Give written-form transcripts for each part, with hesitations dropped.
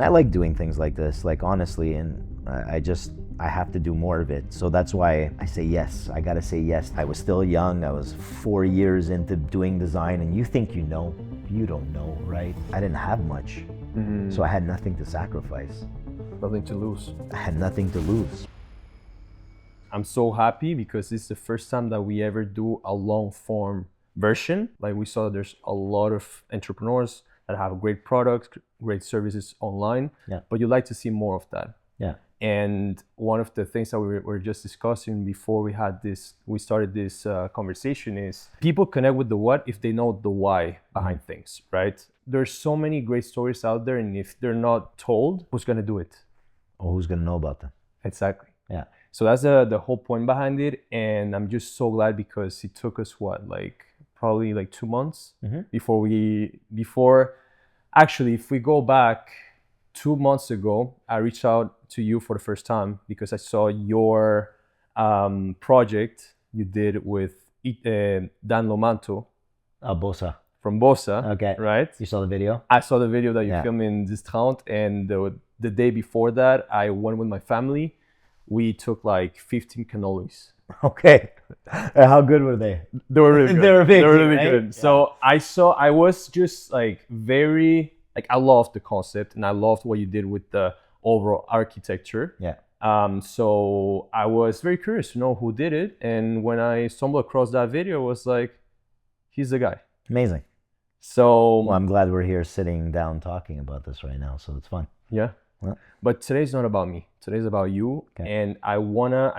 I like doing things like this, like honestly, and I have to do more of it. So that's why I say yes. I gotta say yes. I was still young. I was 4 years into doing design, and you think you know. You don't know, right? I didn't have much. So I had nothing to sacrifice. Nothing to lose. I had nothing to lose. I'm so happy because it's the first time that we ever do a long form version. Like we saw, there's a lot of entrepreneurs that have great products, great services online, but you like to see more of that. Yeah. And one of the things that we were just discussing before we started this conversation is people connect with the what if they know the why behind things, right? There's so many great stories out there, and if they're not told, who's gonna do it? Or who's gonna know about them? Exactly. Yeah. So that's the whole point behind it, and I'm just so glad because it took us probably 2 months before actually, if we go back 2 months ago, I reached out to you for the first time because I saw your project you did with Dan Lomanto. Bosa. From Bosa. Okay. Right? You saw the video? I saw the video that you filmed in Distraunt, and the day before that, I went with my family. We took 15 cannolis. Okay. How good were they? They were really good. They were big. They were really right? good. Yeah. So I was just very, I loved the concept, and I loved what you did with the overall architecture. Yeah. So I was very curious to know who did it. And when I stumbled across that video, I was like, he's the guy. Amazing. So well, I'm glad we're here sitting down talking about this right now. So it's fun. Yeah. Well, but today's not about me. Today's about you. Okay. And I wanna,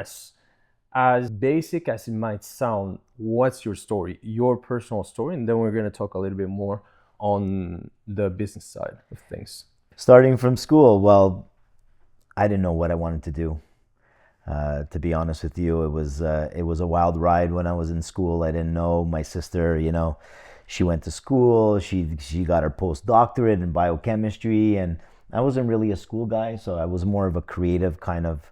as basic as it might sound, what's your story, your personal story? And then we're gonna talk a little bit more on the business side of things. Starting from school, well, I didn't know what I wanted to do. To be honest with you, it was a wild ride when I was in school. I didn't know. My sister, she went to school. She got her postdoctorate in biochemistry, and I wasn't really a school guy, so I was more of a creative kind of.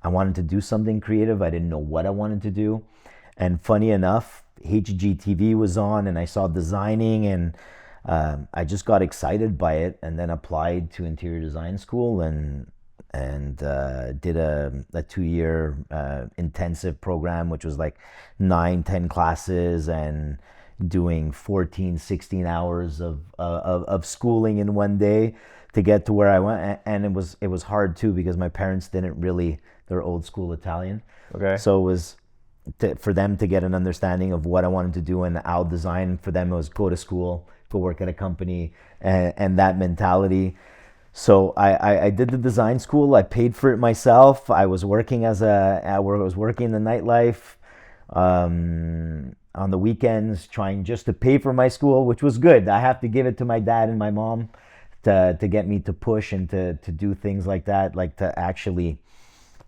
I wanted to do something creative. I didn't know what I wanted to do, and funny enough, HGTV was on, and I saw designing, and I just got excited by it, and then applied to interior design school and did a 2-year intensive program, which was 9-10 classes and doing 14-16 hours of schooling in one day to get to where I went. And it was hard too, because my parents they're old school Italian. Okay. So it was for them to get an understanding of what I wanted to do, and how design for them was go to school, go work at a company, and that mentality. So I did the design school. I paid for it myself. I was working in the nightlife on the weekends, trying just to pay for my school, which was good. I have to give it to my dad and my mom to get me to push and to do things like that, like to actually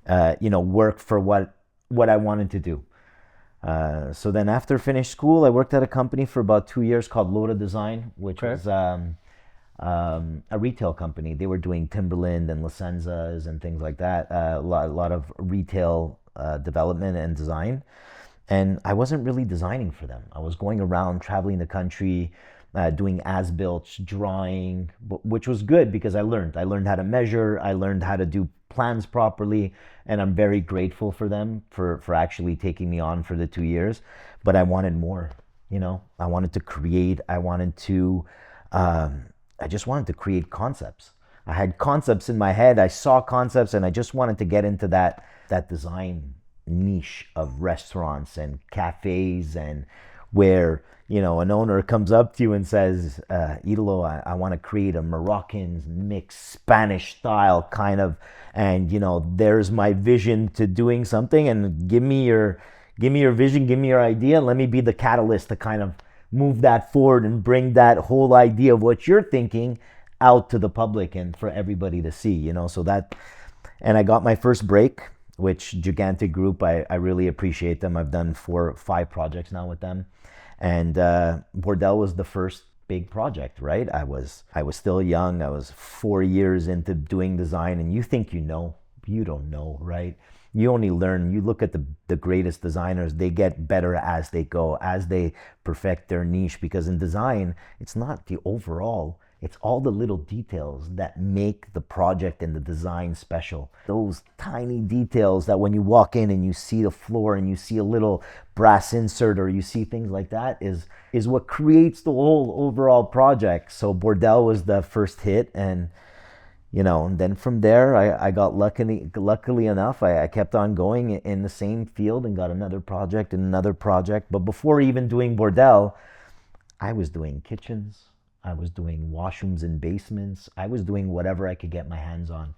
work for what I wanted to do. So then after finished school, I worked at a company for about 2 years called Loda Design, which was a retail company. They were doing Timberland and Licenzas and things like that. A lot of retail development and design. And I wasn't really designing for them. I was going around, traveling the country, doing as-built, drawing, which was good because I learned how to measure. I learned how to do plans properly, and I'm very grateful for them for actually taking me on for the 2 years. But I wanted more. I wanted to create. I just wanted to create concepts. I had concepts in my head. I saw concepts, and I just wanted to get into that design niche of restaurants and cafes, and where an owner comes up to you and says, Italo, I want to create a Moroccan mixed Spanish style kind of, and there's my vision to doing something, and give me your vision, give me your idea, let me be the catalyst to kind of move that forward and bring that whole idea of what you're thinking out to the public and for everybody to see, so that. And I got my first break, which Gigantic Group, I really appreciate them. I've done 4 or 5 projects now with them. And Bordel was the first big project, right? I was still young. I was 4 years into doing design, and you think you don't know, right? You only learn. You look at the greatest designers, they get better as they go, as they perfect their niche, because in design, it's not the overall, It's all the little details that make the project and the design special. Those tiny details that when you walk in and you see the floor and you see a little brass insert or you see things like that is what creates the whole overall project. So Bordel was the first hit, and and then from there I got luckily enough, I kept on going in the same field and got another project and another project. But before even doing Bordel, I was doing kitchens. I was doing washrooms and basements. I was doing whatever I could get my hands on.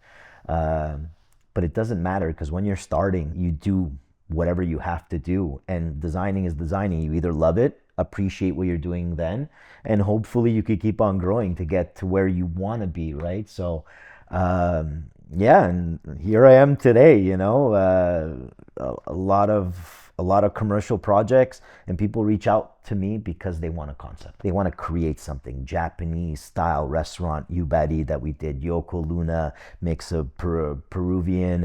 But it doesn't matter, because when you're starting, you do whatever you have to do. And designing is designing. You either love it, appreciate what you're doing then, and hopefully you could keep on growing to get to where you want to be, right? So, yeah, and here I am today, a lot of commercial projects, and people reach out to me because they want a concept. They want to create something Japanese style restaurant, Yubari that we did, Yoko Luna, mix of Peruvian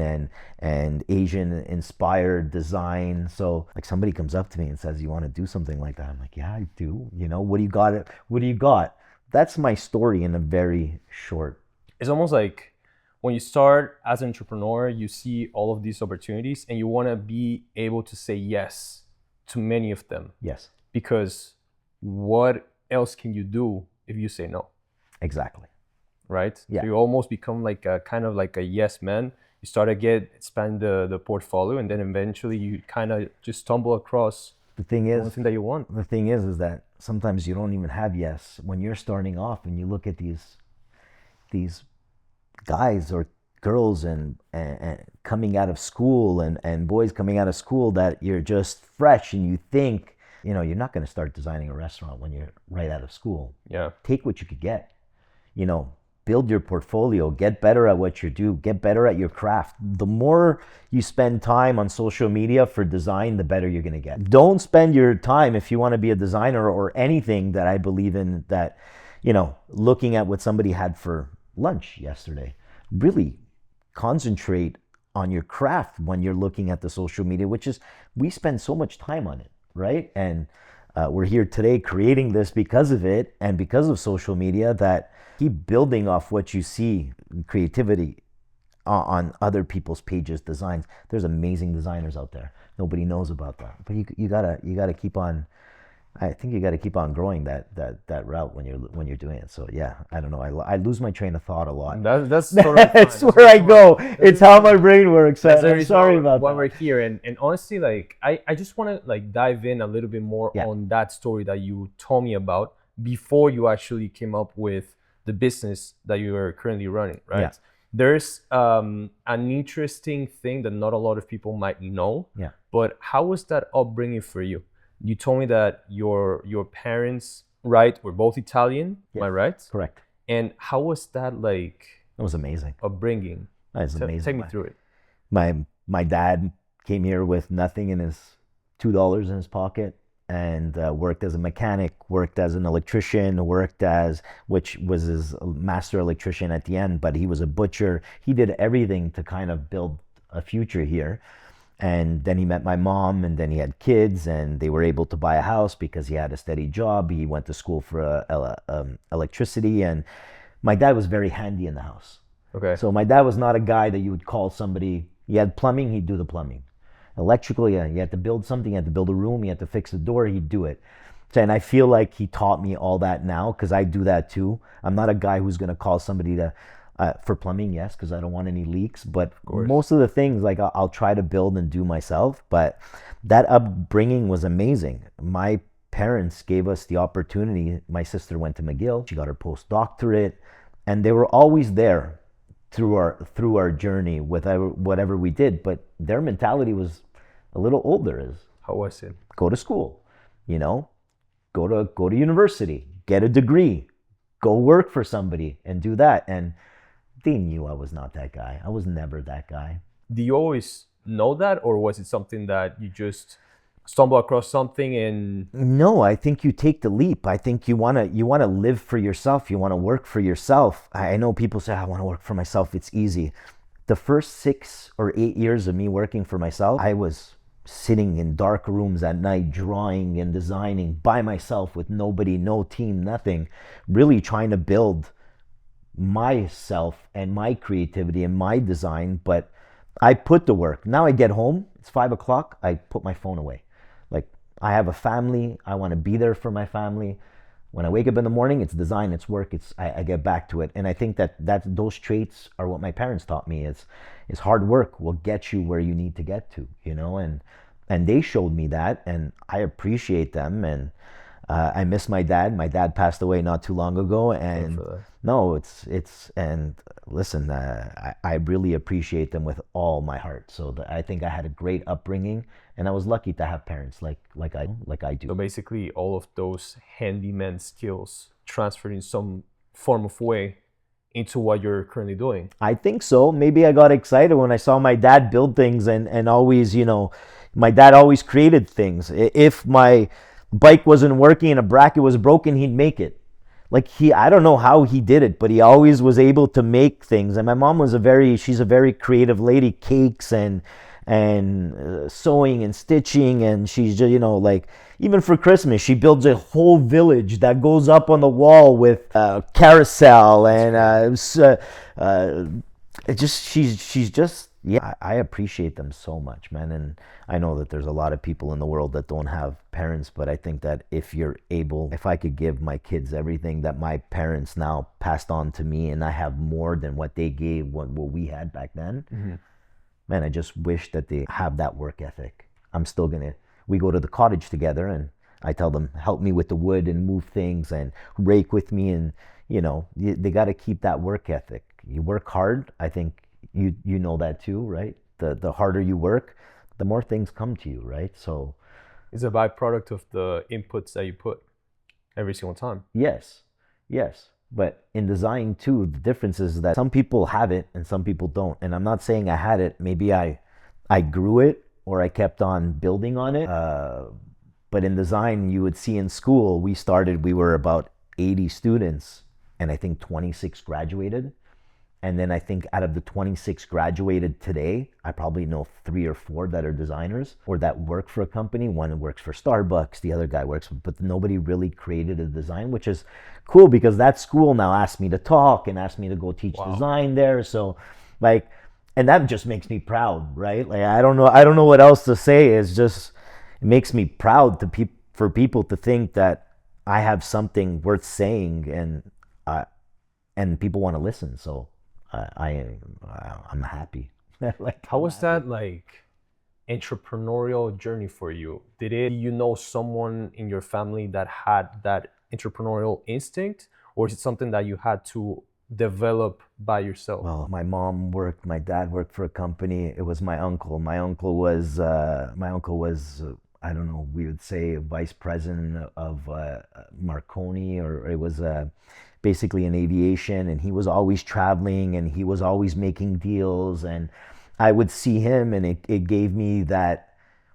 and Asian inspired design. So like somebody comes up to me and says, you want to do something like that? I'm like, yeah, I do. What do you got? What do you got? That's my story in a very short. It's almost like when you start as an entrepreneur, you see all of these opportunities and you want to be able to say yes to many of them. Yes. Because what else can you do if you say no? Exactly. Right? Yeah. So you almost become like a kind of like a yes man. You start to expand the portfolio, and then eventually you kind of just stumble across the thing that you want. The thing is that sometimes you don't even have yes. When you're starting off and you look at these guys or girls and coming out of school and boys coming out of school, that you're just fresh and you think, you're not going to start designing a restaurant when you're right out of school. Yeah. Take what you could get, build your portfolio, get better at what you do, get better at your craft. The more you spend time on social media for design, the better you're going to get. Don't spend your time, if you want to be a designer or anything that I believe in, that, looking at what somebody had for lunch yesterday. Really concentrate on your craft when you're looking at the social media, which is, we spend so much time on it, right? And we're here today creating this because of it and because of social media, that keep building off what you see, creativity on other people's pages, designs. There's amazing designers out there. Nobody knows about that, but you gotta keep on. I think you got to keep on growing that route when you're doing it. So yeah, I don't know. I lose my train of thought a lot. That's totally That's where I go. It's how my brain works. I'm sorry about why that. we're here. And honestly, like I just want to like dive in a little bit more on that story that you told me about before you actually came up with the business that you are currently running, right? Yeah. There's an interesting thing that not a lot of people might know. Yeah. But how was that upbringing for you? You told me that your parents, right, were both Italian. Yeah. Am I right? Correct. And how was that like? It was amazing. Upbringing. It's amazing. Take me through it. My dad came here with nothing in his $2 in his pocket, and worked as a mechanic, worked as an electrician, which was his master electrician at the end, but he was a butcher. He did everything to kind of build a future here. And then he met my mom, and then he had kids, and they were able to buy a house because he had a steady job. He went to school for electricity, and my dad was very handy in the house. Okay. So my dad was not a guy that you would call somebody. He had plumbing, he'd do the plumbing. Electrical, yeah, you had to build something, you had to build a room, you had to fix the door, he'd do it. And I feel like he taught me all that now, because I do that too. I'm not a guy who's going to call somebody to for plumbing, yes, because I don't want any leaks. But most of the things, like I'll try to build and do myself. But that upbringing was amazing. My parents gave us the opportunity. My sister went to McGill. She got her postdoctorate, and they were always there through our journey with whatever we did. But their mentality was a little older. How was it? Go to school, go to university, get a degree, go work for somebody, and do that. And they knew I was not that guy. I was never that guy. Do you always know that, or was it something that you just stumble across something and? No, I think you take the leap. I think you wanna live for yourself. You wanna work for yourself. I know people say, I want to work for myself. It's easy. The first 6 or 8 years of me working for myself, I was sitting in dark rooms at night, drawing and designing by myself with nobody, no team, nothing, really trying to build myself and my creativity and my design. But I put the work. Now I get home, it's 5 o'clock, I put my phone away. Like, I have a family, I want to be there for my family. When I wake up in the morning, it's design, it's work, I get back to it. And I think that those traits are what my parents taught me. Is hard work will get you where you need to get to, and they showed me that, and I appreciate them. And I miss my dad. My dad passed away not too long ago, and no, it's and listen, I really appreciate them with all my heart. So I think I had a great upbringing, and I was lucky to have parents like I do. So basically, all of those handyman skills transferred in some form of way into what you're currently doing. I think so. Maybe I got excited when I saw my dad build things, and always, my dad always created things. If my bike wasn't working and a bracket was broken, he'd make it. Like, I don't know how he did it, but he always was able to make things. And my mom was she's a very creative lady, cakes and sewing and stitching, and she's just, like, even for Christmas, she builds a whole village that goes up on the wall with carousel and she's just, yeah, I appreciate them so much, man. And I know that there's a lot of people in the world that don't have parents, but I think that if I could give my kids everything that my parents now passed on to me, and I have more than what they gave, what we had back then, man, I just wish that they have that work ethic. We go to the cottage together, and I tell them, help me with the wood and move things and rake with me. And, they got to keep that work ethic. You work hard. I think you know that too, right? The harder you work, the more things come to you, right? So it's a byproduct of the inputs that you put every single time. Yes. But in design too, the difference is that some people have it and some people don't. And I'm not saying I had it. Maybe I grew it, or I kept on building on it. But in design, you would see in school, we were about 80 students, and I think 26 graduated. And then I think out of the 26 graduated today, I probably know 3 or 4 that are designers or that work for a company. One works for Starbucks, the other guy works, but nobody really created a design, which is cool, because that school now asked me to talk and asked me to go teach design there. So, like, and that just makes me proud, right? Like, I don't know what else to say. It's just, it makes me proud for people to think that I have something worth saying, and people want to listen. So I'm happy. Like, how was that, like, entrepreneurial journey for you? Did you know someone in your family that had that entrepreneurial instinct, or is it something that you had to develop by yourself? Well, my dad worked for a company. It was my uncle. My uncle was I don't know, we would say vice president of Marconi, or it was basically in aviation, and he was always traveling and he was always making deals, and I would see him, and it gave me that,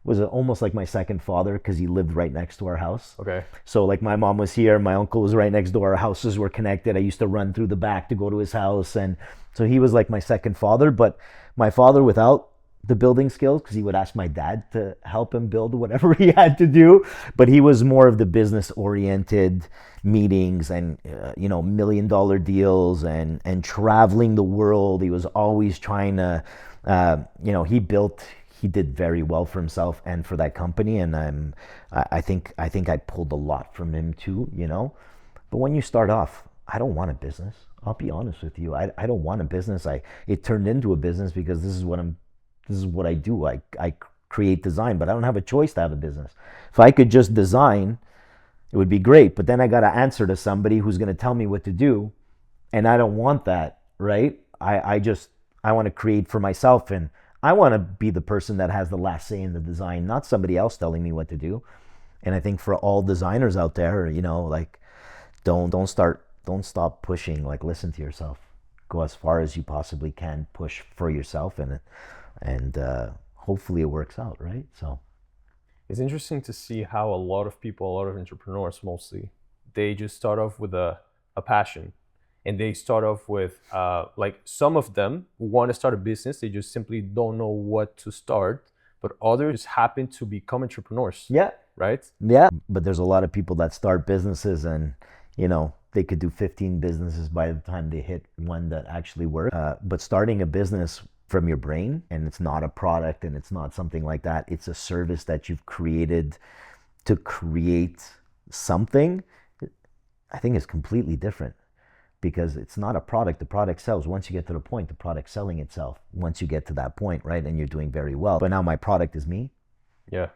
was almost like my second father, because he lived right next to our house. Okay. So, like, my mom was here, my uncle was right next door, our houses were connected. I used to run through the back to go to his house, and so he was like my second father. But my father, without the building skills, because he would ask my dad to help him build whatever he had to do, but he was more of the business oriented meetings and $1 million deals and traveling the world. He was always trying to he did very well for himself and for that company, and I think I pulled a lot from him too, but when you start off, I don't want a business. I'll be honest with you. I don't want a business. It turned into a business because this is what I do. I create design, but I don't have a choice to have a business. If I could just design, it would be great. But then I got to answer to somebody who's going to tell me what to do. And I don't want that, right? I want to create for myself, and I want to be the person that has the last say in the design, not somebody else telling me what to do. And I think for all designers out there, like, don't stop pushing. Like, listen to yourself. Go as far as you possibly can. Push for yourself, and hopefully it works out, right? So it's interesting to see how a lot of people, a lot of entrepreneurs mostly, they just start off with a passion, and they start off with like, some of them want to start a business, they just simply don't know what to start, but others happen to become entrepreneurs. Yeah. Right? Yeah. But there's a lot of people that start businesses and, they could do 15 businesses by the time they hit one that actually works. But starting a business from your brain, and it's not a product and it's not something like that, it's a service that you've created to create something, I think is completely different. Because it's not a product. The product sells. Once you get to the point, the product's selling itself. Once you get to that point, right? And you're doing very well. But now my product is me. Yeah.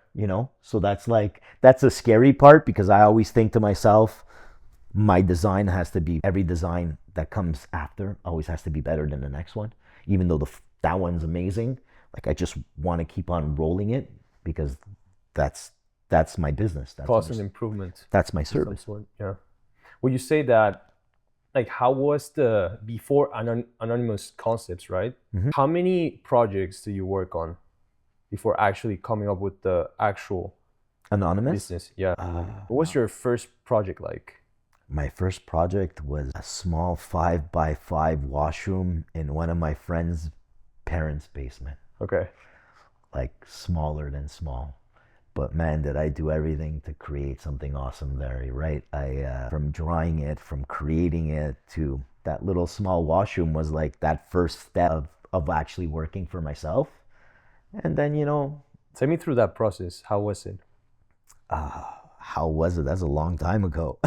So that's a scary part, because I always think to myself, my design has to be, every design that comes after always has to be better than the next one. Even though that one's amazing. Like, I just want to keep on rolling it, because that's my business. That's constant improvement. That's my service. Yeah. Would you say that, like, how was the before Anonymous Concepts, right? Mm-hmm. How many projects do you work on before actually coming up with the actual Anonymous business? Yeah. What was your first project like? My first project was a small 5x5 washroom in one of my friend's parents' basement. Okay. Like, smaller than small. But man, did I do everything to create something awesome there, right? From drawing it, from creating it, to that little small washroom was like that first step of actually working for myself. And then, take me through that process. How was it? How was it? That's a long time ago.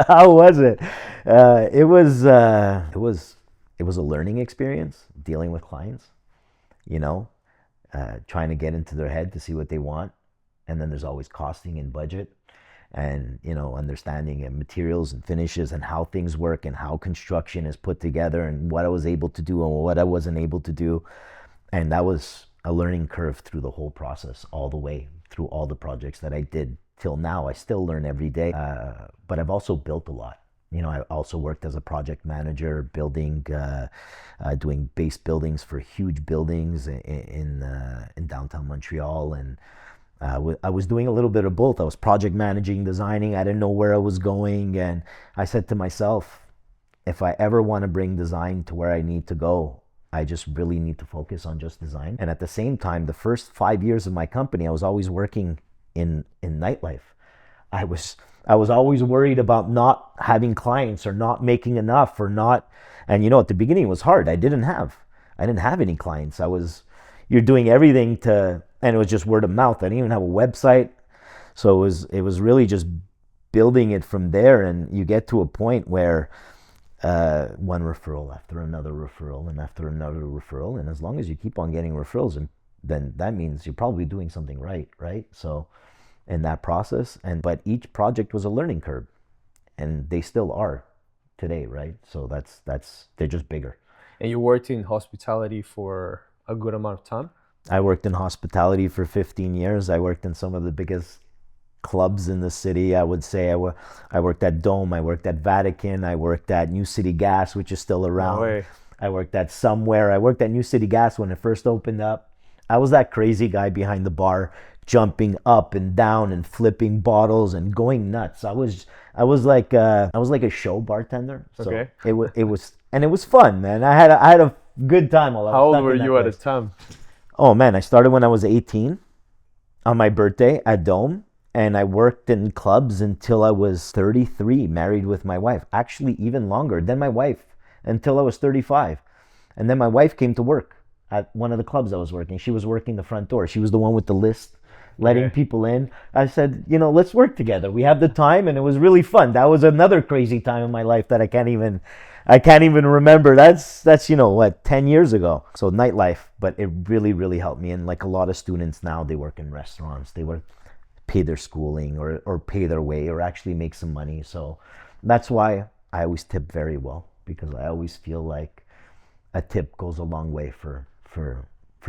How was it? It was a learning experience, dealing with clients, trying to get into their head to see what they want. And then there's always costing and budget, and understanding and materials and finishes and how things work and how construction is put together and what I was able to do and what I wasn't able to do. And that was a learning curve through the whole process, all the way through all the projects that I did till now. I still learn every day, but I've also built a lot. I also worked as a project manager, building, doing base buildings for huge buildings in downtown Montreal, and I was doing a little bit of both. I was project managing, designing. I didn't know where I was going, and I said to myself, if I ever want to bring design to where I need to go, I just really need to focus on just design. And at the same time, the first 5 years of my company, I was always working in nightlife. I was always worried about not having clients or not making enough or not. And at the beginning it was hard. I didn't have any clients. You're doing everything and it was just word of mouth. I didn't even have a website. So it was really just building it from there. And you get to a point where one referral after another referral and after another referral. And as long as you keep on getting referrals, and then that means you're probably doing something right? So in that process, but each project was a learning curve, and they still are today, right? So they're just bigger. And you worked in hospitality for a good amount of time? I worked in hospitality for 15 years. I worked in some of the biggest clubs in the city. I would say I worked at Dome, I worked at Vatican, I worked at New City Gas, which is still around. No way. I worked at Somewhere. I worked at New City Gas when it first opened up. I was that crazy guy behind the bar, jumping up and down and flipping bottles and going nuts. I was like a show bartender. So okay. It was fun, man. I had a good time while I was How stuck old were in that you at place. the time? Oh man, I started when I was 18 on my birthday at Dome, and I worked in clubs until I was 33, married with my wife. Actually, even longer than my wife, until I was 35. And then my wife came to work at one of the clubs I was working. She was working the front door. She was the one with the list, letting people in. I said, let's work together. We have the time, and it was really fun. That was another crazy time in my life that I can't even remember. That's 10 years ago. So nightlife, but it really, really helped me. And like a lot of students now, they work in restaurants. They pay their schooling or pay their way or actually make some money. So that's why I always tip very well, because I always feel like a tip goes a long way for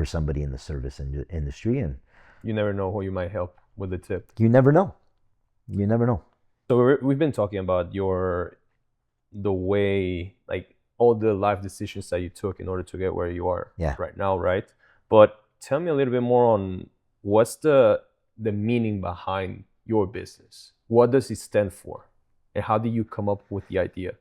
somebody in the service industry. And you never know who you might help with the tip. You never know. So we've been talking about the way, like all the life decisions that you took in order to get where you are right now, right? But tell me a little bit more on what's the meaning behind your business. What does it stand for? And how did you come up with the idea?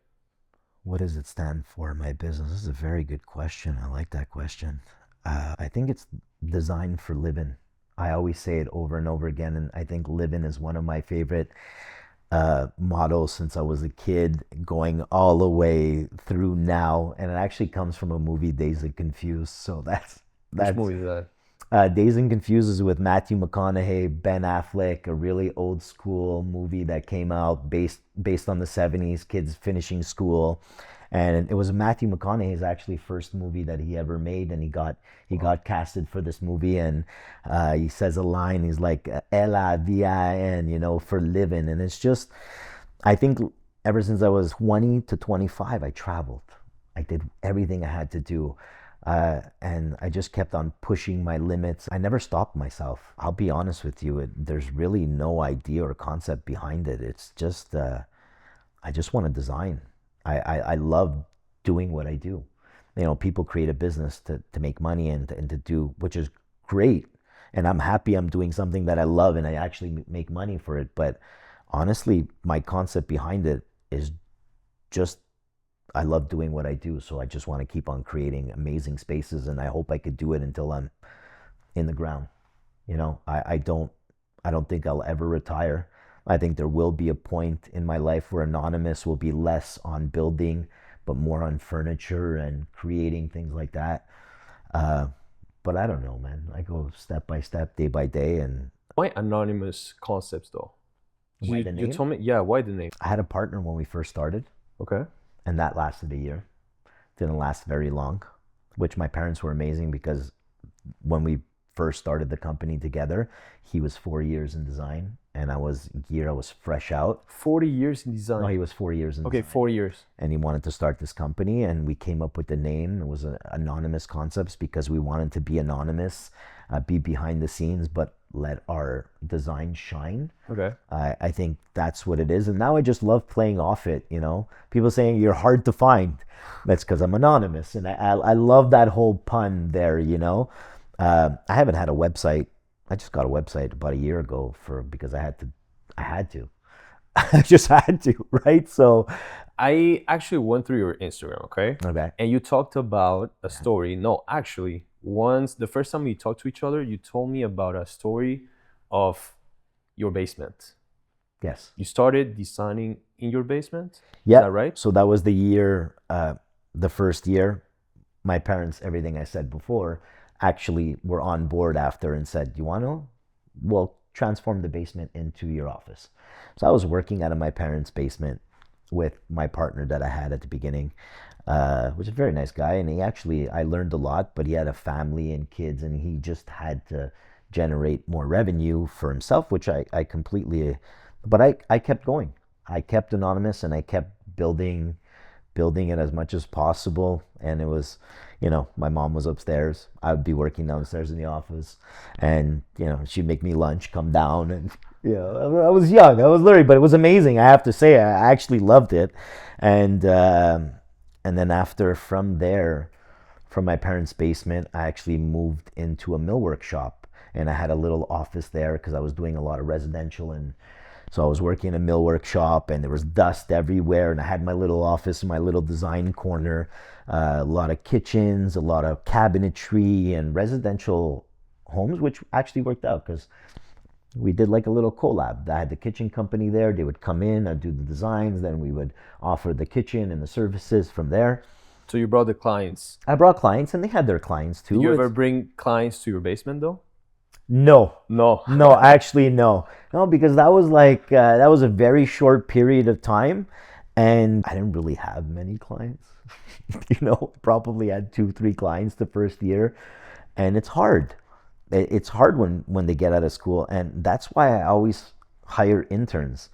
What does it stand for, my business? This is a very good question. I like that question. I think it's designed for living. I always say it over and over again, and I think living is one of my favorite mottos since I was a kid, going all the way through now. And it actually comes from a movie, Days and Confused. So Which that's movie is that? Days and Confused is with Matthew McConaughey, Ben Affleck, a really old school movie that came out based on the '70s, kids finishing school, and it was Matthew McConaughey's actually first movie that he ever made, and he got casted for this movie, and he says a line, he's like LAVIN, for living, and it's just, I think ever since I was 20 to 25, I traveled. I did everything I had to do. And I just kept on pushing my limits. I never stopped myself. I'll be honest with you. There's really no idea or concept behind it. It's just, I just want to design. I love doing what I do. People create a business to make money and to do, which is great. And I'm happy I'm doing something that I love and I actually make money for it. But honestly, my concept behind it is just I love doing what I do, so I just want to keep on creating amazing spaces, and I hope I could do it until I'm in the ground. I don't think I'll ever retire. I think there will be a point in my life where Anonymous will be less on building, but more on furniture and creating things like that. Uh, but I don't know, man. I go step by step, day by day, and Why Anonymous Concepts though? why You the you name? told me, yeah, why the name? I had a partner when we first started, Okay. and that lasted a year. Didn't last very long, which my parents were amazing because when we first started the company together, he was 4 years in design, and I was fresh out. 40 years in No, design. he was 4 years in Okay, design, 4 years. and he wanted to start this company, and we came up with the name. It was Anonymous Concepts because we wanted to be anonymous, be behind the scenes, but let our design shine. Okay. I think that's what it is. And now I just love playing off it, People saying you're hard to find. That's because I'm anonymous. And I love that whole pun there. I haven't had a website. I just got a website about a year ago because I had to. I had to. I just had to, right? So, I actually went through your Instagram, okay? okay. And you talked about a story. No, actually, once the first time we talked to each other, you told me about a story of your basement. Yes. You started designing in your basement? Yeah. Is that right? So that was the year, the first year. My parents, everything I said before, actually were on board after and said, "You want to? Well, transform the basement into your office." So I was working out of my parents' basement with my partner that I had at the beginning, which is a very nice guy. And I learned a lot, but he had a family and kids, and he just had to generate more revenue for himself, which I completely, but I kept going. I kept anonymous and I kept building it as much as possible. And it was, my mom was upstairs. I would be working downstairs in the office, and she'd make me lunch, come down, and I was young, I was learning, but it was amazing. I have to say, I actually loved it, and then from there, from my parents' basement, I actually moved into a millwork shop, and I had a little office there because I was doing a lot of residential, and so I was working in a millwork shop, and there was dust everywhere, and I had my little office, my little design corner, a lot of kitchens, a lot of cabinetry, and residential homes, which actually worked out because we did like a little collab. I had the kitchen company there. They would come in, I'd do the designs, then we would offer the kitchen and the services from there. So you brought the clients. I brought clients, and they had their clients too. Did you ever bring clients to your basement though? No, No. no, actually, no, because that was that was a very short period of time, and I didn't really have many clients. Probably had 2, 3 clients the first year, and it's hard. It's hard when they get out of school, and that's why I always hire interns.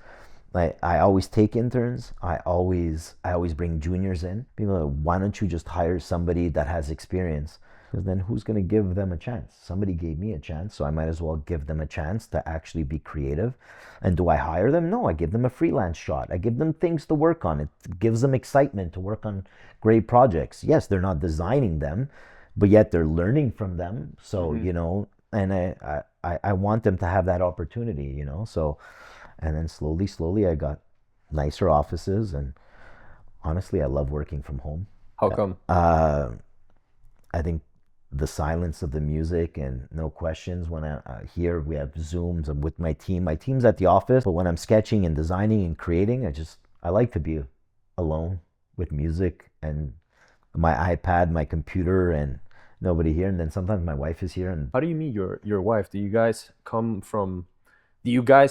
I always take interns. I always bring juniors in. People are like, why don't you just hire somebody that has experience? Because then who's going to give them a chance? Somebody gave me a chance, so I might as well give them a chance to actually be creative. And do I hire them? No, I give them a freelance shot. I give them things to work on. It gives them excitement to work on great projects. Yes, they're not designing them, but yet they're learning from them. So, and I want them to have that opportunity, So, and then slowly I got nicer offices, and honestly, I love working from home. How come? I think the silence of the music and no questions. When here we have Zooms, I'm with my team. My team's at the office, but when I'm sketching and designing and creating, I like to be alone with music and my iPad, my computer, and nobody here. And then sometimes my wife is here. And how do you meet your wife? Do you guys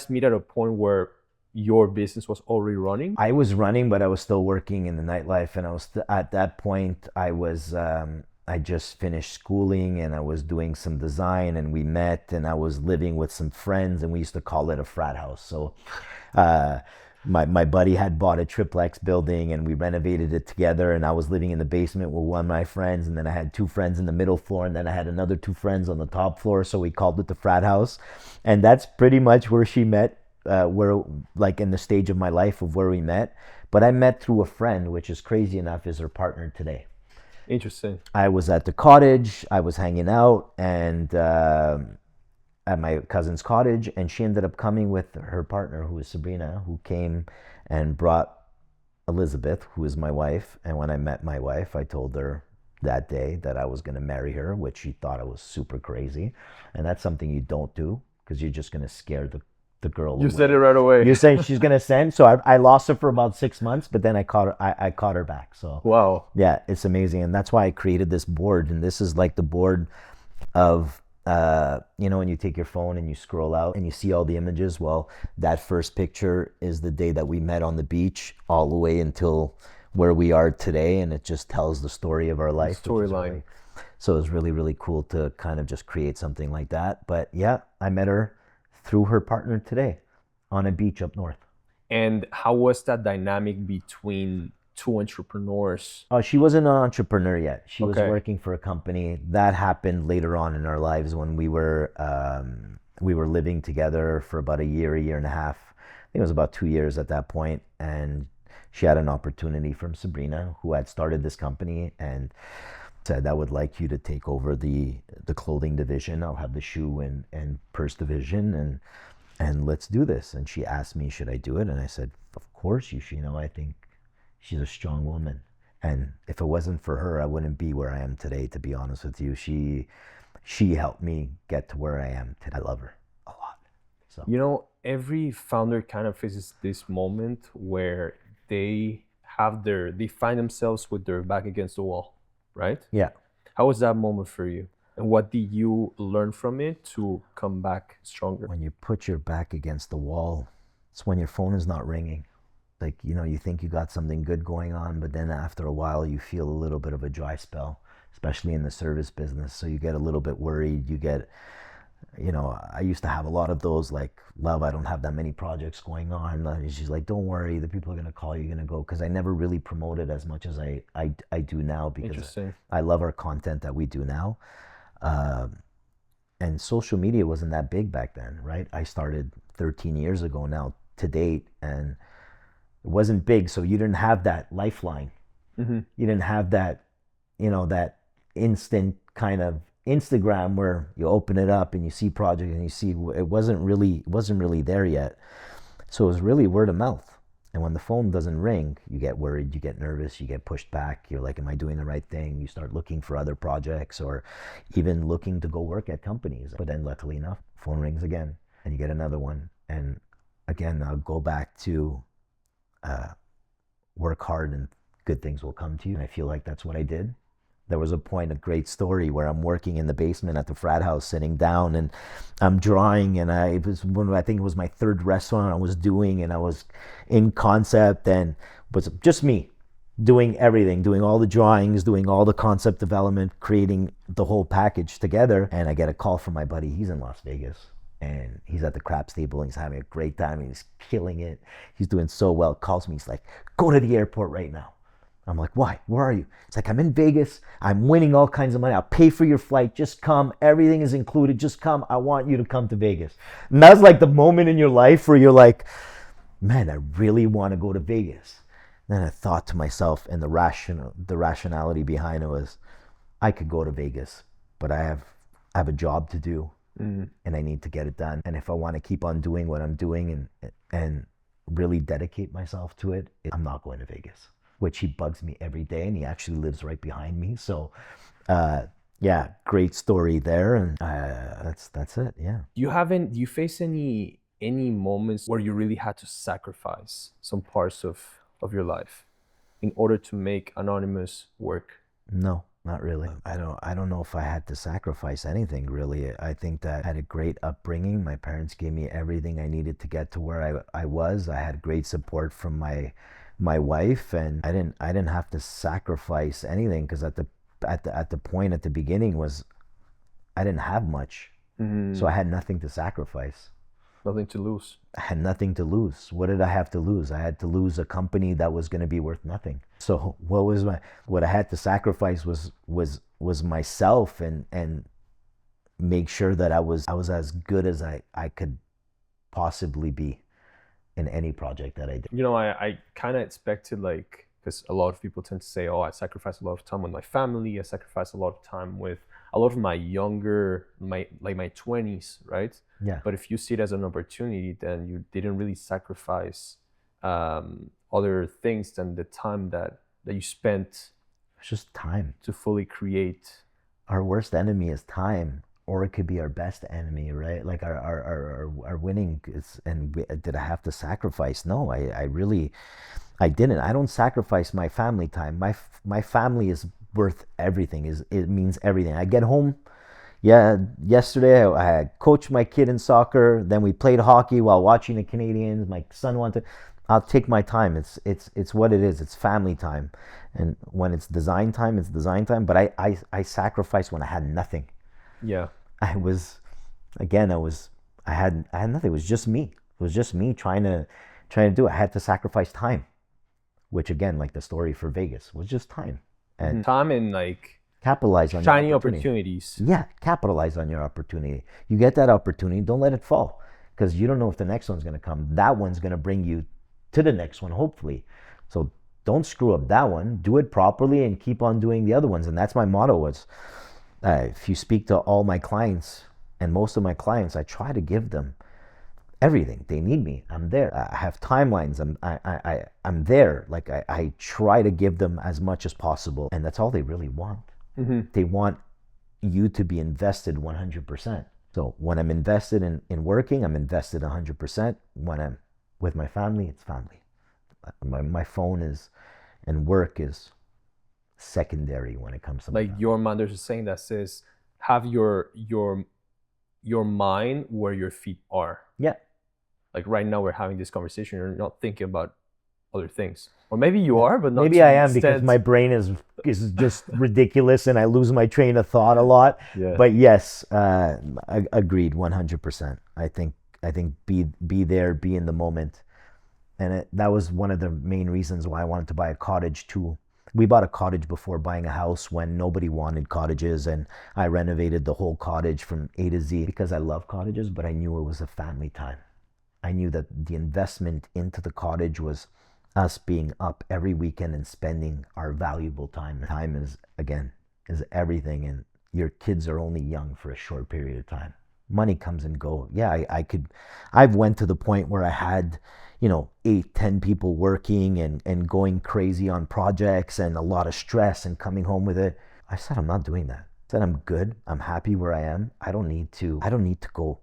meet at a point where your business was already running? I was running, but I was still working in the nightlife, and at that point I just finished schooling and I was doing some design, and we met, and I was living with some friends, and we used to call it a frat house. So my buddy had bought a triplex building and we renovated it together, and I was living in the basement with one of my friends, and then I had two friends in the middle floor, and then I had another two friends on the top floor, so we called it the frat house. And that's pretty much where she met, where, like, in the stage of my life of where we met. But I met through a friend, which is crazy enough is her partner today. Interesting. I was at the cottage, I was hanging out, and at my cousin's cottage, and she ended up coming with her partner, who is Sabrina, who came and brought Elizabeth, who is my wife. And when I met my wife, I told her that day that I was going to marry her, which she thought I was super crazy. And that's something you don't do, because you're just going to scare the girl You away. said it right away. You're saying she's going to send. So I lost her for about 6 months, but then I caught her back. So wow. yeah, it's amazing. And that's why I created this board. And this is like the board of, when you take your phone and you scroll out and you see all the images. Well, that first picture is the day that we met on the beach, all the way until where we are today. And it just tells the story of our life. Storyline. So it's really, really cool to kind of just create something like that. But yeah, I met her through her partner today on a beach up north. And how was that dynamic between two entrepreneurs? Oh, she wasn't an entrepreneur yet. She was Okay. working for a company. That happened later on in our lives when we were living together for about a year and a half. I think it was about 2 years at that point. And she had an opportunity from Sabrina, who had started this company, and said, I would like you to take over the clothing division. I'll have the shoe and purse division, and let's do this. And she asked me, should I do it? And I said, of course you should. I think she's a strong woman. And if it wasn't for her, I wouldn't be where I am today, to be honest with you. She helped me get to where I am today. I love her a lot. So every founder kind of faces this moment where they find themselves with their back against the wall, right? yeah. How was that moment for you? And what did you learn from it to come back stronger? When you put your back against the wall, it's when your phone is not ringing. Like, you think you got something good going on, but then after a while you feel a little bit of a dry spell, especially in the service business. So you get a little bit worried. You get, I used to have a lot of those, like, love, I don't have that many projects going on. And she's like, don't worry, the people are going to call you, going to go. Because I never really promoted as much as I do now, because I love our content that we do now. And social media wasn't that big back then, right? I started 13 years ago now to date, and it wasn't big, so you didn't have that lifeline. Mm-hmm. You didn't have that, that instant kind of Instagram where you open it up and you see projects and you see it wasn't really there yet. So it was really word of mouth. And when the phone doesn't ring, you get worried, you get nervous, you get pushed back. You're like, am I doing the right thing? You start looking for other projects, or even looking to go work at companies. But then luckily enough, phone rings again and you get another one. And again, I'll go back to work hard and good things will come to you. And I feel like that's what I did. There was a point, a great story, where I'm working in the basement at the frat house, sitting down, and I'm drawing, and I think it was my third restaurant I was doing, and I was in concept, and it was just me doing everything, doing all the drawings, doing all the concept development, creating the whole package together. And I get a call from my buddy. He's in Las Vegas, and he's at the crap stable, and he's having a great time, and he's killing it. He's doing so well. Calls me, he's like, go to the airport right now. I'm like, why? Where are you? It's like, I'm in Vegas. I'm winning all kinds of money. I'll pay for your flight. Just come. Everything is included. Just come. I want you to come to Vegas. And that's like the moment in your life where you're like, man, I really want to go to Vegas. And then I thought to myself, and the rationality behind it was, I could go to Vegas, but I have a job to do, and I need to get it done. And if I want to keep on doing what I'm doing and really dedicate myself to it, I'm not going to Vegas. Which he bugs me every day, and he actually lives right behind me. So Yeah, great story there, and that's it. Yeah. Do you face any moments where you really had to sacrifice some parts of your life in order to make Anonymous work? No, not really. I don't know if I had to sacrifice anything really. I think that I had a great upbringing. My parents gave me everything I needed to get to where I was. I had great support from my wife, and I didn't have to sacrifice anything, because at the point at the beginning was I didn't have much. So I had nothing to sacrifice. Nothing to lose. I had nothing to lose. What did I have to lose? I had to lose a company that was going to be worth nothing. So what I had to sacrifice was myself, and make sure that I was as good as I could possibly be in any project that I did. You know, I kind of expected, like, because a lot of people tend to say, oh, I sacrificed a lot of time with my family. I sacrificed a lot of time with a lot of my my 20s, right? Yeah. But if you see it as an opportunity, then you didn't really sacrifice other things than the time that you spent. It's just time. To fully create. Our worst enemy is time, or it could be our best enemy, right? Like our winning is, and did I have to sacrifice? No, I didn't. I don't sacrifice my family time. My family is worth everything. It means everything. I get home. Yeah, yesterday I coached my kid in soccer. Then we played hockey while watching the Canadians. My son wanted. I'll take my time. It's what it is. It's family time, and when it's design time, it's design time. But I sacrificed when I had nothing. Yeah. I had nothing. It was just me. It was just me trying to do it. I had to sacrifice time, which again, like the story for Vegas, was just time. And time and like capitalize on shiny opportunities. Yeah, capitalize on your opportunity. You get that opportunity, don't let it fall, because you don't know if the next one's going to come. That one's going to bring you to the next one, hopefully. So don't screw up that one. Do it properly and keep on doing the other ones. And that's my motto. Was if you speak to all my clients, and most of my clients, I try to give them everything. They need me. I'm there. I have timelines. I'm there. Like I try to give them as much as possible, and that's all they really want. Mm-hmm. They want you to be invested 100%. So when I'm invested in working, I'm invested 100%. When I'm with my family, it's family. My phone is, and work is secondary when it comes to like your mom. There's a saying that says, "Have your mind where your feet are." Yeah. Like right now we're having this conversation, you're not thinking about other things, or maybe you are, but not. Maybe I am, because my brain is just ridiculous, and I lose my train of thought a lot. Yeah. But yes, agreed, 100%. I think be there, be in the moment, and that was one of the main reasons why I wanted to buy a cottage too. We bought a cottage before buying a house when nobody wanted cottages, and I renovated the whole cottage from A to Z because I love cottages, but I knew it was a family time. I knew that the investment into the cottage was us being up every weekend and spending our valuable time. Time is everything, and your kids are only young for a short period of time. Money comes and go. Yeah, I've went to the point where I had, 8-10 people working and going crazy on projects and a lot of stress and coming home with it. I said, I'm not doing that. I said, I'm good. I'm happy where I am. I don't need to go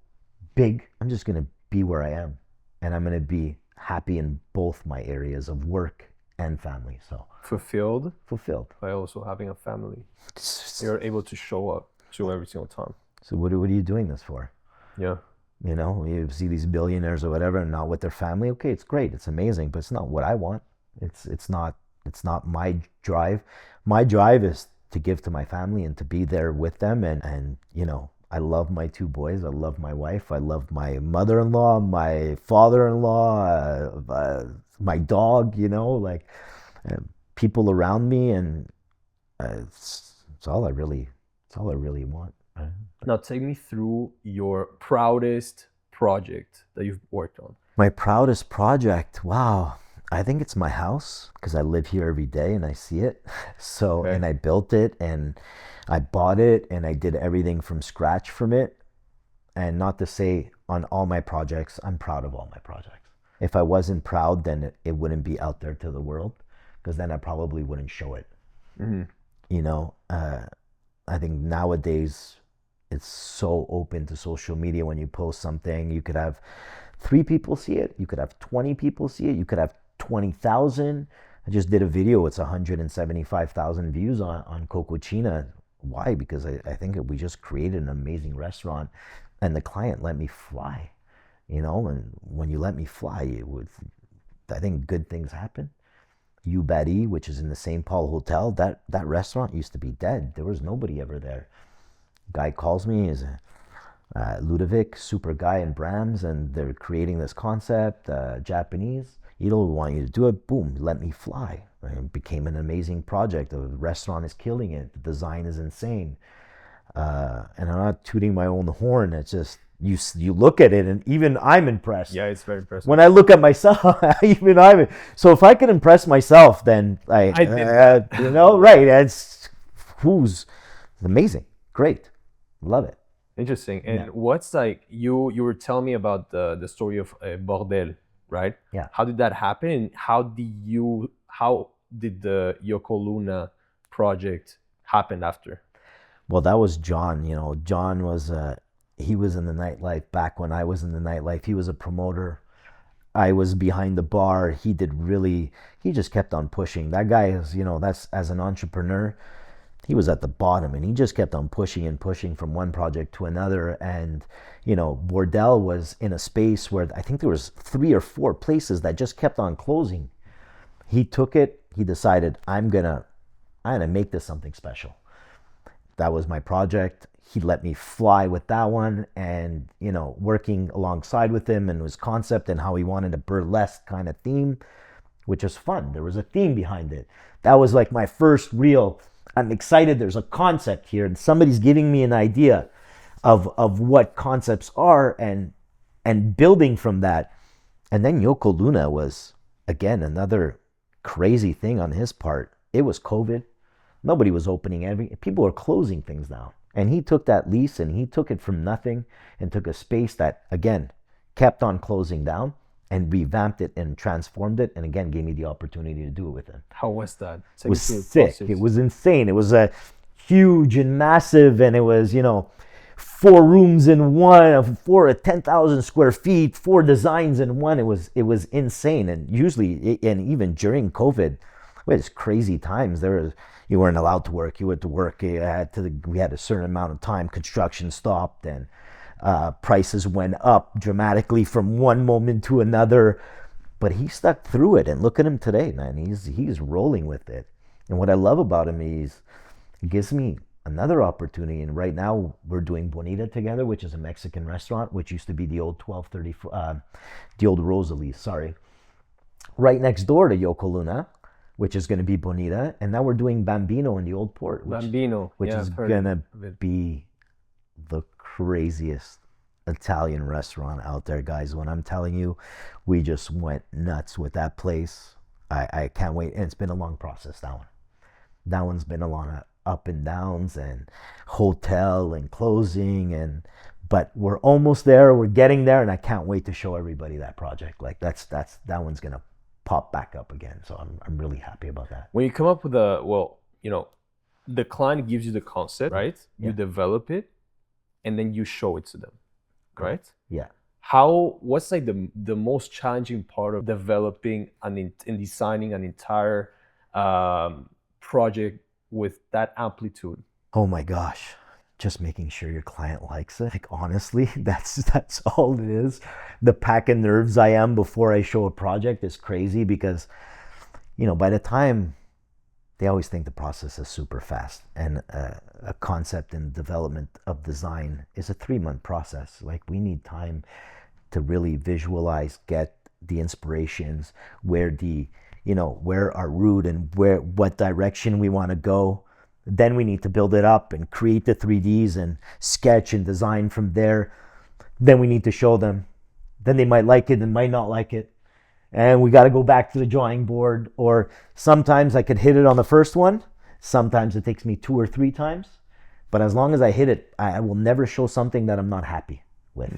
big. I'm just going to be where I am, and I'm going to be happy in both my areas of work and family. So fulfilled by also having a family. You're able to show up to every single time. So what are you doing this for? Yeah. You see these billionaires or whatever, and not with their family. Okay, it's great, it's amazing, but it's not what I want. It's not my drive. My drive is to give to my family and to be there with them, and I love my 2 boys. I love my wife. I love my mother-in-law, my father-in-law, my dog, people around me. And it's all I really want. Right? Now take me through your proudest project that you've worked on. My proudest project? Wow. I think it's my house, because I live here every day and I see it. So, okay. And I built it, and I bought it, and I did everything from scratch from it. And not to say on all my projects, I'm proud of all my projects. If I wasn't proud, then it wouldn't be out there to the world, because then I probably wouldn't show it. Mm-hmm. I think nowadays it's so open to social media. When you post something, you could have 3 people see it, you could have 20 people see it, you could have 20,000. I just did a video, it's 175,000 views on Cocochina. Why? Because I think we just created an amazing restaurant, and the client let me fly, you know. And when you let me fly, I think good things happen. Ubadi, which is in the St. Paul Hotel, that restaurant used to be dead. There was nobody ever there. Guy calls me, is Ludovic, super guy in Brahms, and they're creating this concept, Japanese. Italo, we want you to do it. Boom, let me fly. It became an amazing project. The restaurant is killing it. The design is insane. And I'm not tooting my own horn. It's just you look at it, and even I'm impressed. Yeah, it's very impressive. When I look at myself, even I'm. So if I can impress myself, then I did. You know, right? It's amazing, great, love it. Interesting. And what's like you were telling me about the story of Bordel, right? Yeah. How did that happen? And how did the Yoko Luna project happen after? Well, that was John. You know, John was he was in the nightlife back when I was in the nightlife. He was a promoter. I was behind the bar. He just kept on pushing. That guy is, you know, that's, as an entrepreneur, he was at the bottom, and he just kept on pushing and pushing from one project to another. And, you know, Bordel was in a space where I think there was 3 or 4 places that just kept on closing. He took it. He decided, I'm gonna make this something special. That was my project. He let me fly with that one, and, you know, working alongside with him and his concept and how he wanted a burlesque kind of theme, which was fun. There was a theme behind it. That was like my first real, I'm excited there's a concept here and somebody's giving me an idea of what concepts are, and building from that. And then Yoko Luna was, again, another crazy thing on his part. It was COVID. Nobody was opening. People were closing things down. And he took that lease, and he took it from nothing and took a space that, again, kept on closing down, and revamped it and transformed it, and again gave me the opportunity to do it with him. How was that? It was sick. It was insane. It was a huge and massive, and it was, you know, 4 rooms in one, 10,000 square feet, 4 designs in one. It was insane. And usually, and even during COVID, it was crazy times. You weren't allowed to work. You had to work. We had a certain amount of time. Construction stopped, and prices went up dramatically from one moment to another. But he stuck through it, and look at him today, man. He's rolling with it. And what I love about him is he gives me another opportunity. And right now we're doing Bonita together, which is a Mexican restaurant, which used to be the old 1230, the old Rosalie's, sorry, right next door to Yoko Luna, which is going to be Bonita. And now we're doing Bambino in the Old Port, which is going to be the craziest Italian restaurant out there, guys. When I'm telling you, we just went nuts with that place. I can't wait. And it's been a long process, that one. That one's been a lot of up and downs, and hotel and closing, but we're almost there. We're getting there, and I can't wait to show everybody that project. Like that one's going to pop back up again. So I'm really happy about that. When you come up with the client gives you the concept, right? Yeah. You develop it, and then you show it to them, right? Yeah. What's like the most challenging part of developing and designing an entire project with that amplitude? Oh my gosh. Just making sure your client likes it. Like, honestly, that's all it is. The pack of nerves I am before I show a project is crazy, because, you know, by the time, they always think the process is super fast, and a concept and development of design is a 3-month process. Like, we need time to really visualize, get the inspirations, where our route and what direction we want to go. Then we need to build it up and create the 3Ds and sketch and design from there. Then we need to show them. Then they might like it and might not like it. And we got to go back to the drawing board. Or sometimes I could hit it on the first one. Sometimes it takes me 2 or 3 times. But as long as I hit it, I will never show something that I'm not happy with.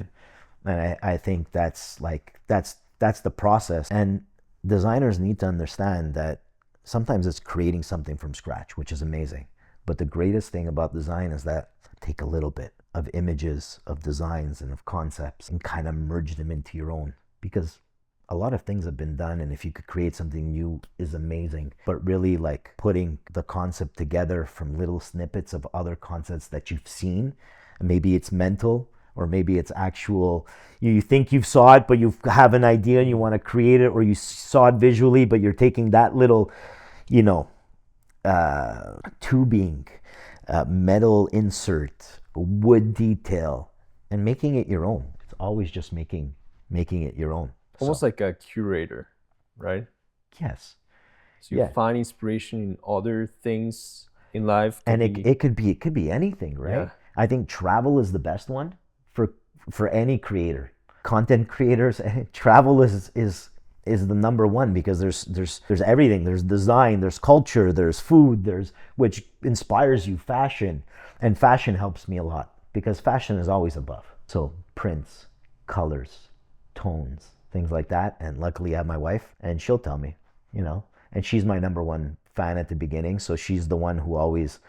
And I think that's the process. And designers need to understand that sometimes it's creating something from scratch, which is amazing. But the greatest thing about design is that take a little bit of images, of designs, and of concepts and kind of merge them into your own. Because a lot of things have been done, and if you could create something new is amazing. But really, like, putting the concept together from little snippets of other concepts that you've seen, and maybe it's mental or maybe it's actual, you think you've saw it but you have an idea and you want to create it, or you saw it visually but you're taking that little, you know, tubing, metal insert, wood detail, and making it your own. It's always just making it your own. Almost like a curator, right? Yes. So you find inspiration in other things in life. And it could be anything, right? Yeah. I think travel is the best one for any creator. Content creators, travel is the number one, because there's everything. There's design, there's culture, there's food, there's which inspires you, fashion. And fashion helps me a lot because fashion is always above. So prints, colors, tones, things like that. And luckily I have my wife, and she'll tell me, you know, and she's my number one fan at the beginning. So she's the one who always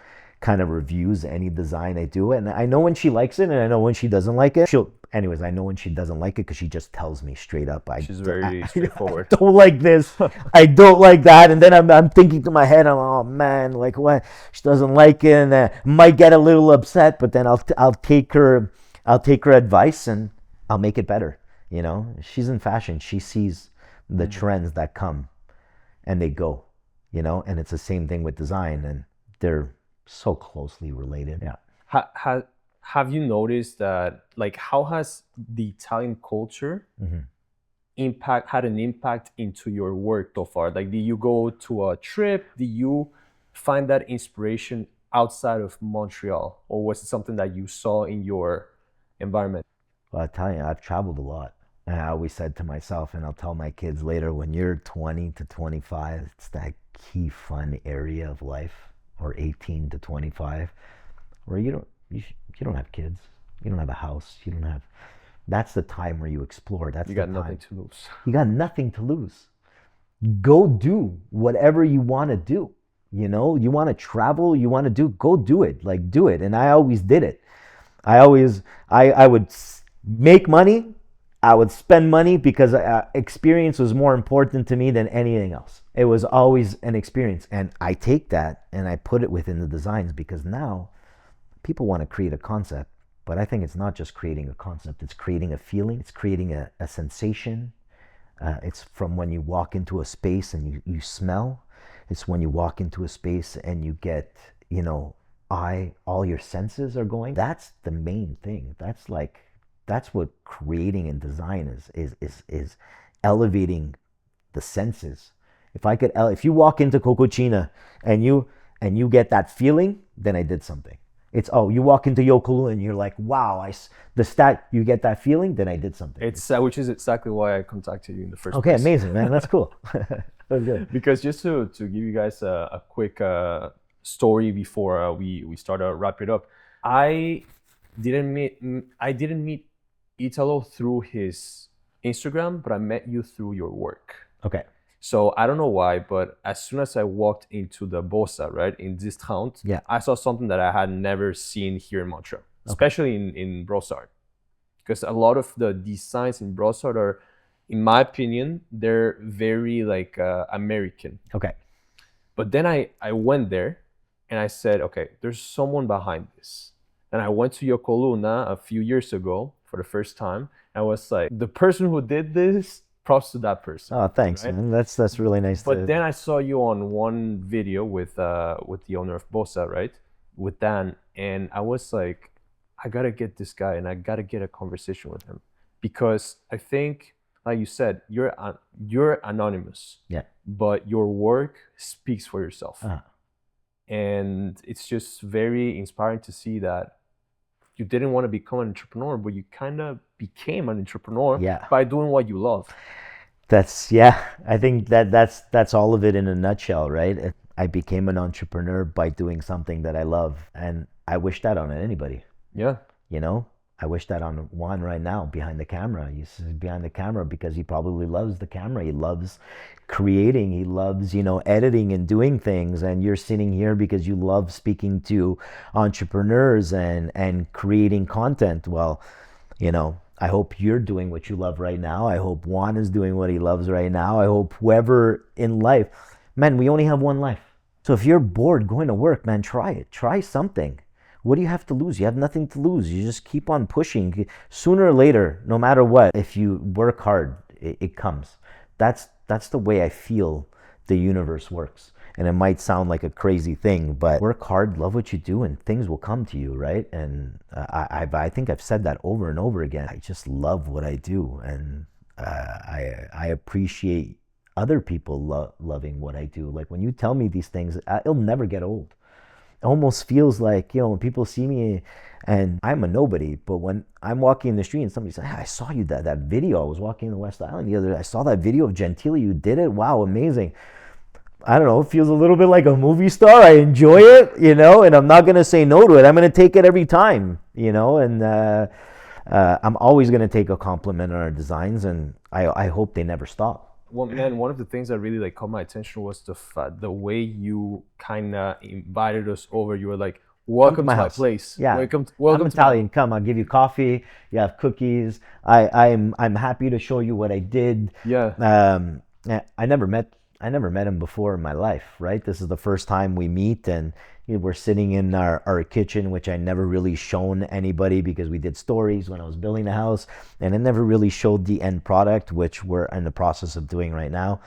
kind of reviews any design I do. And I know when she likes it and I know when she doesn't like it. I know when she doesn't like it because she just tells me straight up. She's very straightforward. I don't like this. I don't like that. And then I'm thinking to my head, oh man, like what? She doesn't like it, and might get a little upset, but then I'll take her advice and I'll make it better. You know, she's in fashion. She sees the trends that come and they go, you know, and it's the same thing with design, and they're so closely related. Yeah. Have you noticed that, like, how has the Italian culture had an impact into your work so far? Like, did you go to a trip? Did you find that inspiration outside of Montreal, or was it something that you saw in your environment? Well, I tell you, I've traveled a lot. And I always said to myself, and I'll tell my kids later, when you're 20 to 25, it's that key fun area of life, or 18 to 25, where you don't have kids, you don't have a house, that's the time where you explore. You got nothing to lose. You got nothing to lose. Go do whatever you want to do. You know, you want to travel, go do it. Like, do it. And I always did it. I would make money. I would spend money because experience was more important to me than anything else. It was always an experience. And I take that and I put it within the designs, because now people want to create a concept, but I think it's not just creating a concept. It's creating a feeling. It's creating a sensation. It's from when you walk into a space and you smell. It's when you walk into a space and you get, you know, all your senses are going. That's the main thing. That's what creating and design is elevating the senses. If you walk into Cococina and you get that feeling, then I did something. You walk into Yoko and you're like, wow, you get that feeling, then I did something. It's which is exactly why I contacted you in the first place. Okay, amazing, man. That's cool. That was good. Because just to give you guys a quick story before we start to wrap it up, I didn't meet Italo through his Instagram, but I met you through your work. Okay. So I don't know why, but as soon as I walked into the Bossa, right, in this town, I saw something that I had never seen here in Montreal, especially in Brossard. Because a lot of the designs in Brossard are, in my opinion, they're very like American. Okay. But then I went there and I said, okay, there's someone behind this. And I went to Yoko Luna a few years ago for the first time. I was like, the person who did this, props to that person. Oh, thanks, right? Man. That's really nice. But then I saw you on one video with the owner of Bossa, right? With Dan. And I was like, I gotta get this guy and I gotta get a conversation with him. Because I think, like you said, you're anonymous. Yeah. But your work speaks for yourself. Uh-huh. And it's just very inspiring to see that you didn't want to become an entrepreneur, but you kind of became an entrepreneur by doing what you love. I think that's all of it in a nutshell, right? I became an entrepreneur by doing something that I love, and I wish that on anybody. Yeah. You know, I wish that on Juan right now behind the camera. He's behind the camera because he probably loves the camera. He loves creating. He loves, editing and doing things. And you're sitting here because you love speaking to entrepreneurs and creating content. Well, I hope you're doing what you love right now. I hope Juan is doing what he loves right now. I hope whoever in life, man, we only have one life. So if you're bored going to work, man, try it. Try something. What do you have to lose? You have nothing to lose. You just keep on pushing. Sooner or later, no matter what, if you work hard, it comes. That's the way I feel the universe works. And it might sound like a crazy thing, but work hard, love what you do, and things will come to you, right? And I think I've said that over and over again. I just love what I do, and I appreciate other people loving what I do. Like when you tell me these things, it'll never get old. It almost feels like, when people see me, and I'm a nobody, but when I'm walking in the street and somebody says, hey, I saw you that video. I was walking in the West Island the other day. I saw that video of Gentile. You did it. Wow, amazing. I don't know. It feels a little bit like a movie star. I enjoy it, and I'm not going to say no to it. I'm going to take it every time, and I'm always going to take a compliment on our designs, and I hope they never stop. Well, man, one of the things that really caught my attention was the way you kind of invited us over. You were like, "Welcome to my place. Yeah, welcome I'm Italian. Come, I'll give you coffee. You have cookies. I'm happy to show you what I did." Yeah. I never met him before in my life. Right. This is the first time we meet, and we're sitting in our kitchen, which I never really shown anybody because we did stories when I was building the house, and I never really showed the end product, which we're in the process of doing right now.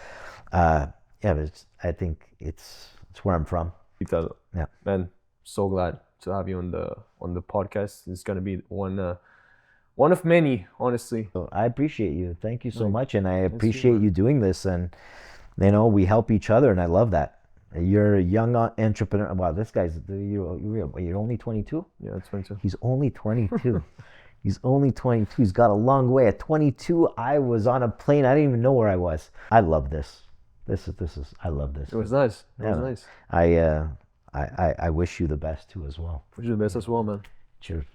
But I think it's where I'm from. Italo. Yeah, man, so glad to have you on the podcast. It's gonna be one of many, honestly. So I appreciate you. Thank you so much, and I appreciate you doing this. And we help each other, and I love that. You're a young entrepreneur. Wow, this guy's, you're only 22? Yeah, 22. He's only 22. He's only 22. He's got a long way. At 22, I was on a plane. I didn't even know where I was. I love this. I love this. It was nice. It was nice. I wish you the best too as well. Wish you the best as well, man. Cheers.